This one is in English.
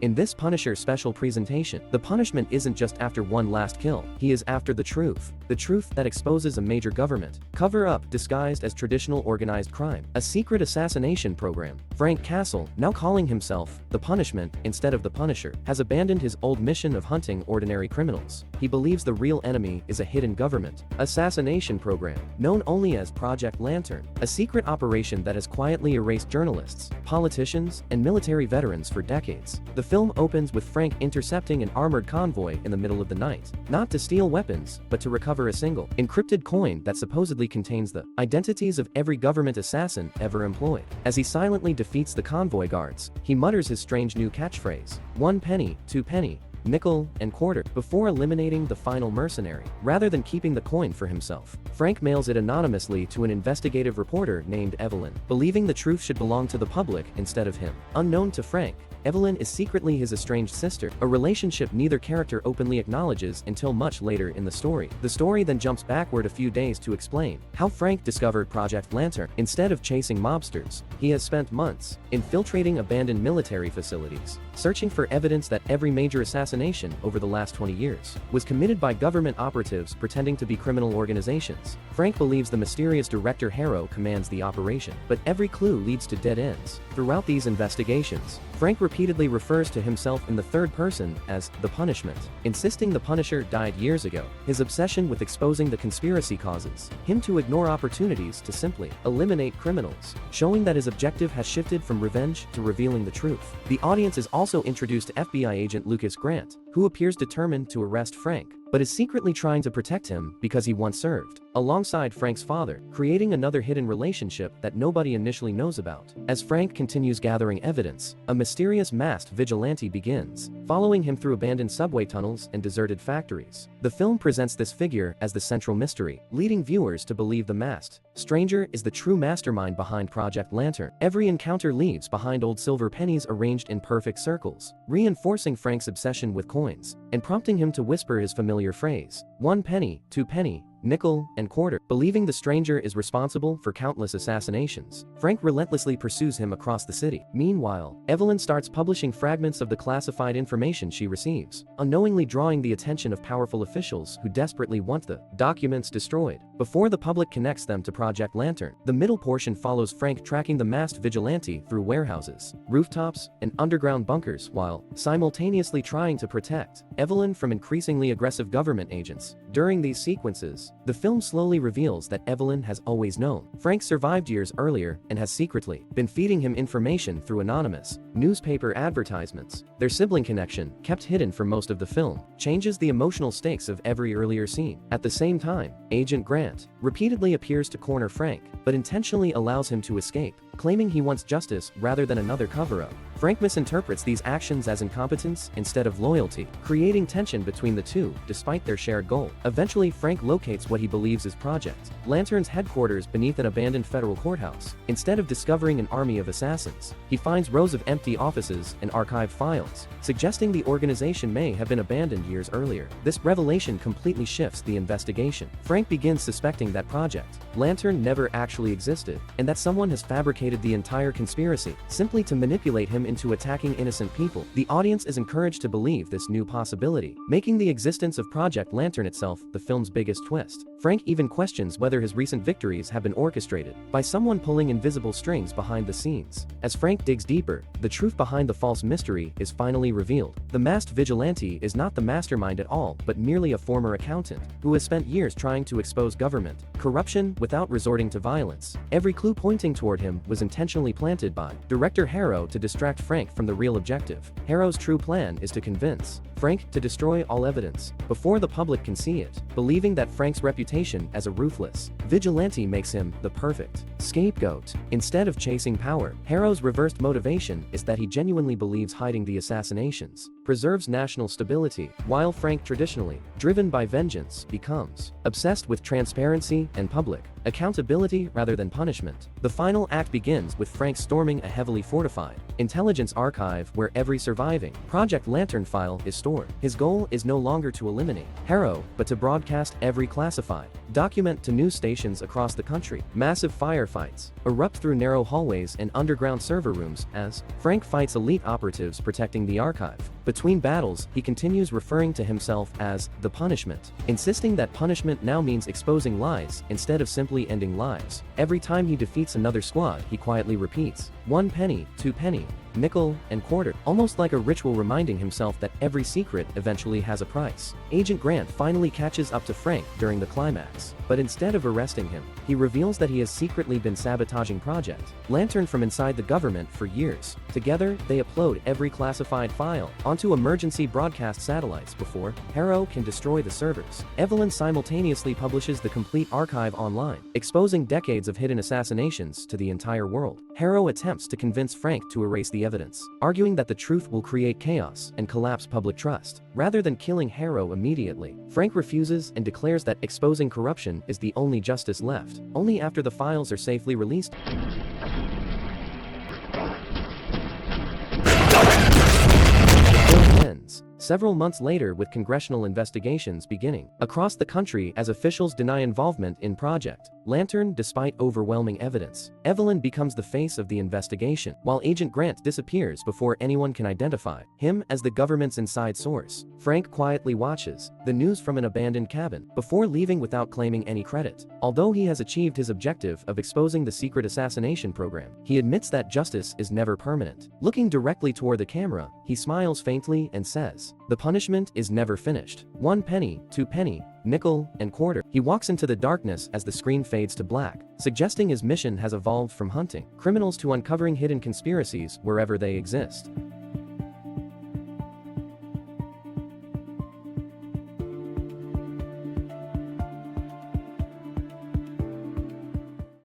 In this Punisher special presentation, the punishment isn't just after one last kill, he is after the truth that exposes a major government cover-up disguised as traditional organized crime, a secret assassination program. Frank Castle, now calling himself the Punishment instead of the Punisher, has abandoned his old mission of hunting ordinary criminals. He believes the real enemy is a hidden government assassination program, known only as Project Lantern, a secret operation that has quietly erased journalists, politicians, and military veterans for decades. The film opens with Frank intercepting an armored convoy in the middle of the night, not to steal weapons, but to recover a single, encrypted coin that supposedly contains the identities of every government assassin ever employed. As he silently defeats the convoy guards, he mutters his strange new catchphrase, 1 penny, 2 penny, nickel, and quarter, before eliminating the final mercenary. Rather than keeping the coin for himself, Frank mails it anonymously to an investigative reporter named Evelyn, believing the truth should belong to the public instead of him. Unknown to Frank, Evelyn is secretly his estranged sister, a relationship neither character openly acknowledges until much later in the story. The story then jumps backward a few days to explain how Frank discovered Project Lantern. Instead of chasing mobsters, he has spent months infiltrating abandoned military facilities, searching for evidence that every major assassination over the last 20 years was committed by government operatives pretending to be criminal organizations. Frank believes the mysterious Director Harrow commands the operation, but every clue leads to dead ends. Throughout these investigations, Frank repeatedly refers to himself in the third person as the Punishment, insisting the Punisher died years ago. His obsession with exposing the conspiracy causes him to ignore opportunities to simply eliminate criminals, showing that his objective has shifted from revenge to revealing the truth. The audience is also introduced to FBI agent Lucas Grant, who appears determined to arrest Frank, but is secretly trying to protect him because he once served alongside Frank's father, creating another hidden relationship that nobody initially knows about. As Frank continues gathering evidence, a mysterious masked vigilante begins following him through abandoned subway tunnels and deserted factories. The film presents this figure as the central mystery, leading viewers to believe the masked stranger is the true mastermind behind Project Lantern. Every encounter leaves behind old silver pennies arranged in perfect circles, reinforcing Frank's obsession with coins and prompting him to whisper his familiar phrase, 1 penny, 2 penny, nickel, and quarter. Believing the stranger is responsible for countless assassinations, Frank relentlessly pursues him across the city. Meanwhile, Evelyn starts publishing fragments of the classified information she receives, unknowingly drawing the attention of powerful officials who desperately want the documents destroyed before the public connects them to Project Lantern. The middle portion follows Frank tracking the masked vigilante through warehouses, rooftops, and underground bunkers while simultaneously trying to protect Evelyn from increasingly aggressive government agents. During these sequences, the film slowly reveals that Evelyn has always known Frank survived years earlier and has secretly been feeding him information through anonymous newspaper advertisements. Their sibling connection, kept hidden for most of the film, changes the emotional stakes of every earlier scene. At the same time, Agent Grant repeatedly appears to corner Frank, but intentionally allows him to escape, claiming he wants justice rather than another cover-up. Frank misinterprets these actions as incompetence instead of loyalty, creating tension between the two despite their shared goal. Eventually, Frank locates what he believes is Project Lantern's headquarters beneath an abandoned federal courthouse. Instead of discovering an army of assassins, he finds rows of empty offices and archived files, suggesting the organization may have been abandoned years earlier. This revelation completely shifts the investigation. Frank begins suspecting that Project Lantern never actually existed, and that someone has fabricated the entire conspiracy simply to manipulate him into attacking innocent people. The audience is encouraged to believe this new possibility, making the existence of Project Lantern itself the film's biggest twist. Frank even questions whether his recent victories have been orchestrated by someone pulling invisible strings behind the scenes. As Frank digs deeper, the truth behind the false mystery is finally revealed. The masked vigilante is not the mastermind at all, but merely a former accountant who has spent years trying to expose government corruption without resorting to violence. Every clue pointing toward him was intentionally planted by Director Harrow to distract Frank from the real objective. Harrow's true plan is to convince Frank to destroy all evidence before the public can see it, believing that Frank's reputation as a ruthless vigilante makes him the perfect scapegoat. Instead of chasing power, Harrow's reversed motivation is that he genuinely believes hiding the assassinations preserves national stability, while Frank, traditionally driven by vengeance, becomes obsessed with transparency and public accountability rather than punishment. The final act begins with Frank storming a heavily fortified intelligence archive where every surviving Project Lantern file is stored. His goal is no longer to eliminate Harrow, but to broadcast every classified document to news stations across the country. Massive firefights erupt through narrow hallways and underground server rooms as Frank fights elite operatives protecting the archive. Between battles, he continues referring to himself as the Punishment, insisting that punishment now means exposing lies instead of simply ending lives. Every time he defeats another squad, he quietly repeats, 1 penny, 2 penny, nickel, and quarter, almost like a ritual reminding himself that every secret eventually has a price. Agent Grant finally catches up to Frank during the climax, but instead of arresting him, he reveals that he has secretly been sabotaging Project Lantern from inside the government for years. Together, they upload every classified file onto emergency broadcast satellites before Harrow can destroy the servers. Evelyn simultaneously publishes the complete archive online, exposing decades of hidden assassinations to the entire world. Harrow attempts to convince Frank to erase the evidence, arguing that the truth will create chaos and collapse public trust. Rather than killing Harrow immediately, Frank refuses and declares that exposing corruption is the only justice left. Only after the files are safely released ends. Several months later, with congressional investigations beginning across the country as officials deny involvement in Project Lantern despite overwhelming evidence, Evelyn becomes the face of the investigation, while Agent Grant disappears before anyone can identify him as the government's inside source. Frank quietly watches the news from an abandoned cabin before leaving without claiming any credit. Although he has achieved his objective of exposing the secret assassination program, he admits that justice is never permanent. Looking directly toward the camera, he smiles faintly and says, "The punishment is never finished. 1 penny, 2 penny, nickel, and quarter." He walks into the darkness as the screen fades to black, suggesting his mission has evolved from hunting criminals to uncovering hidden conspiracies wherever they exist.